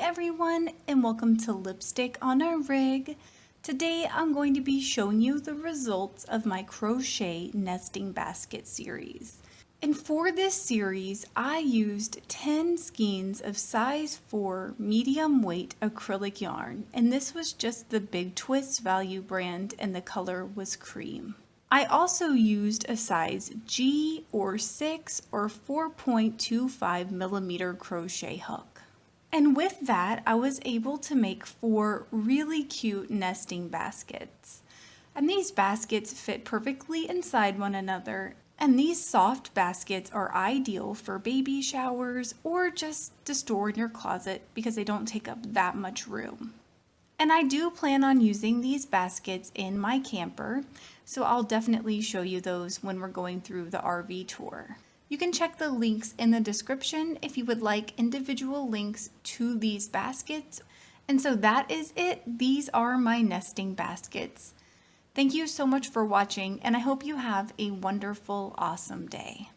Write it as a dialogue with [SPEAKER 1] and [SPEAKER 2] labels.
[SPEAKER 1] everyone, and welcome to Lipstick on a Rig. Today I'm going to be showing you the results of my crochet nesting basket series. And for this series, I used 10 skeins of size 4 medium weight acrylic yarn, and this was just the Big Twist value brand and the color was cream. I also used a size G or 6 or 4.25 millimeter crochet hook. And with that, I was able to make 4 really cute nesting baskets. And these baskets fit perfectly inside one another. And these soft baskets are ideal for baby showers or just to store in your closet because they don't take up that much room. And I do plan on using these baskets in my camper, so I'll definitely show you those when we're going through the RV tour. You can check the links in the description if you would like individual links to these baskets. And so that is it. These are my nesting baskets. Thank you so much for watching, and I hope you have a wonderful, awesome day.